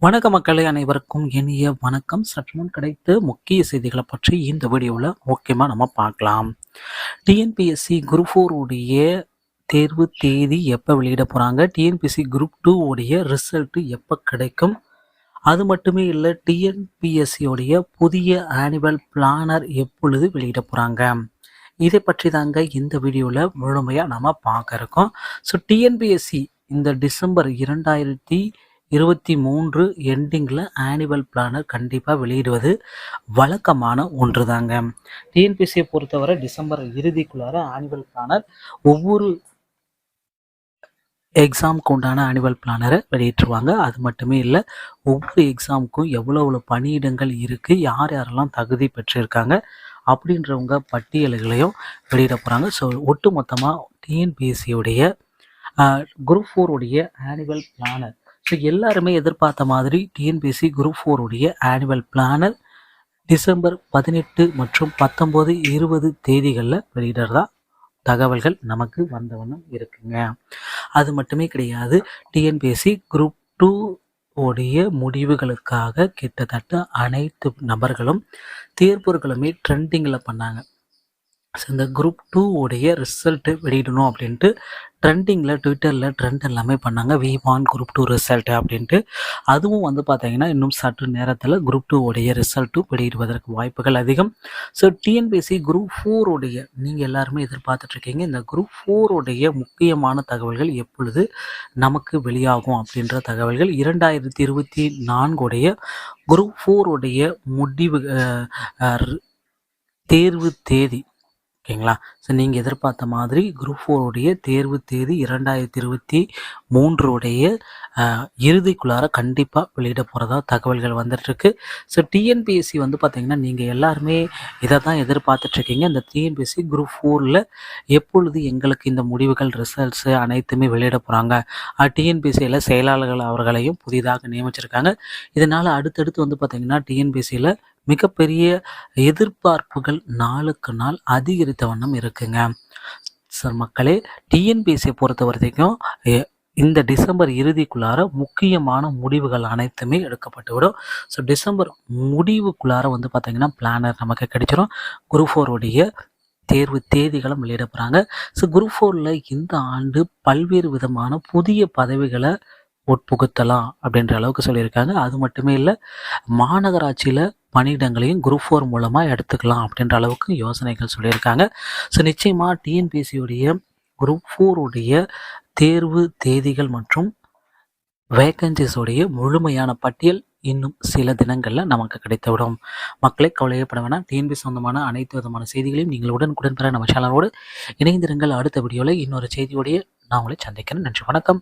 வணக்க மக்களே, அனைவருக்கும் இனிய வணக்கம். சற்று முன் கிடைத்த முக்கிய செய்திகளை பற்றி இந்த வீடியோவில் முக்கியமாக நம்ம பார்க்கலாம். டிஎன்பிஎஸ்சி குரூப் 4 உடைய தேர்வு தேதி எப்போ வெளியிட போகிறாங்க, டிஎன்பிஎஸ்சி குரூப் 2 உடைய ரிசல்ட்டு எப்போ கிடைக்கும், அது மட்டுமே இல்லை டிஎன்பிஎஸ்சியோடைய புதிய ஆனுவல் பிளானர் எப்பொழுது வெளியிட போகிறாங்க, இதை பற்றி தாங்க இந்த வீடியோவில் முழுமையாக நம்ம பார்க்க இருக்கோம். ஸோ டிஎன்பிஎஸ்சி இந்த டிசம்பர் 2023 எண்டிங்கில் ஆனுவல் பிளானர் கண்டிப்பாக வெளியிடுவது வழக்கமான ஒன்று தாங்க. டிஎன்பிஎஸ்சியை பொறுத்தவரை டிசம்பர் இறுதிக்குள்ளார ஆனுவல் பிளானர் ஒவ்வொரு எக்ஸாமுக்கு உண்டான ஆனுவல் பிளானரை வெளியிட்டுருவாங்க. அது மட்டுமே இல்லை, ஒவ்வொரு எக்ஸாமுக்கும் எவ்வளோ பணியிடங்கள் இருக்குது, யார் யாரெல்லாம் தகுதி பெற்றிருக்காங்க அப்படின்றவங்க பட்டியல்களையும் வெளியிட போகிறாங்க. ஸோ ஒட்டு மொத்தமாக டிஎன்பிஎஸ்சியுடைய குரூப் 4 உடைய ஆனுவல் பிளானர், ஸோ எல்லாருமே எதிர்பார்த்த மாதிரி டிஎன்பிஎஸ்சி குரூப் 4 உடைய ஆனுவல் பிளானர் டிசம்பர் 18 மற்றும் 19, 20 தேதிகளில் வெளியிடுறதா தகவல்கள் நமக்கு வந்த வண்ணம் இருக்குங்க. அது மட்டுமே கிடையாது, டிஎன்பிஎஸ்சி குரூப் 2 உடைய முடிவுகளுக்காக கிட்டத்தட்ட அனைத்து நபர்களும் தேர்வுகளுமே ட்ரெண்டிங்கில் பண்ணாங்க. ஸோ இந்த குரூப் 2 உடைய ரிசல்ட்டு வெளியிடணும் அப்படின்ட்டு ட்ரெண்டிங்கில் ட்விட்டரில் ட்ரெண்ட் எல்லாமே பண்ணாங்க. வி வான் குரூப் 2 ரிசல்ட்டு அப்படின்ட்டு. அதுவும் பார்த்தீங்கன்னா இன்னும் சற்று நேரத்தில் குரூப் 2 உடைய ரிசல்ட்டும் வெளியிடுவதற்கு வாய்ப்புகள் அதிகம். ஸோ டிஎன்பிஎஸ்சி குரூப் 4 உடைய நீங்கள் எல்லாருமே எதிர்பார்த்துட்ருக்கீங்க, இந்த குரூப் 4 உடைய முக்கியமான தகவல்கள் எப்பொழுது நமக்கு வெளியாகும் அப்படின்ற தகவல்கள் 2024 உடைய குரூப் 4 உடைய முடிவு தேர்வு தேதி, ஓகேங்களா. ஸோ நீங்கள் எதிர்பார்த்த மாதிரி குரூப் 4 உடைய தேர்வு தேதி 2023 உடைய இறுதிக்குள்ளார கண்டிப்பாக வெளியிட போகிறதா தகவல்கள் வந்துட்டுருக்கு. ஸோ டிஎன்பிஎஸ்சி பார்த்திங்கன்னா நீங்கள் எல்லாருமே இதை தான் எதிர்பார்த்துட்ருக்கீங்க. இந்த டிஎன்பிஎஸ்சி குரூப் 4ல் எப்பொழுது எங்களுக்கு இந்த முடிவுகள் ரிசல்ட்ஸு அனைத்துமே வெளியிட போகிறாங்க. டிஎன்பிஎஸ்சியில் செயலாளர்கள் அவர்களையும் புதிதாக நியமிச்சிருக்காங்க. இதனால் அடுத்தடுத்து பார்த்திங்கன்னா டிஎன்பிஎஸ்சியில் மிகப்பெரிய எதிர்பார்ப்புகள் நாளுக்கு நாள் அதிகரித்த வண்ணம் இருக்குங்க. சார் மக்களே, டிஎன்பிஎஸ்சியை பொறுத்த வரைக்கும் இந்த டிசம்பர் இறுதிக்குள்ளார முக்கியமான முடிவுகள் அனைத்துமே எடுக்கப்பட்டுவிடும். ஸோ டிசம்பர் முடிவுக்குள்ளார பார்த்திங்கன்னா பிளானர் நமக்கு கிடைச்சிடும். குரூப் 4 உடைய தேர்வு தேதிகளும் வெளியிட போகிறாங்க. ஸோ குரூப் 4ல் இந்த ஆண்டு பல்வேறு விதமான புதிய பதவிகளை உட்புகுத்தலாம் அப்படின்ற அளவுக்கு சொல்லியிருக்காங்க. அது மட்டுமே இல்லை, மாநகராட்சியில் பணியிடங்களையும் குரூப் 4 மூலமாக எடுத்துக்கலாம் அப்படின்ற அளவுக்கு யோசனைகள் சொல்லியிருக்காங்க. ஸோ நிச்சயமாக டிஎன்பிஎஸ்சியுடைய குரூப் 4 உடைய தேர்வு தேதிகள் மற்றும் வேக்கன்சிஸோடைய முழுமையான பட்டியல் இன்னும் சில தினங்களில் நமக்கு கிடைத்துவிடும். மக்களை கவலையப்பட வேணாம். டிஎன்பிஎஸ்சி சொந்தமான அனைத்து விதமான செய்திகளையும் நீங்கள் உடனுக்குடன் பெற நம்ம சேனலோடு இணைந்திருங்கள். அடுத்த வீடியோவில் இன்னொரு செய்தியோடைய நான் உங்களை சந்திக்கிறேன். நன்றி, வணக்கம்.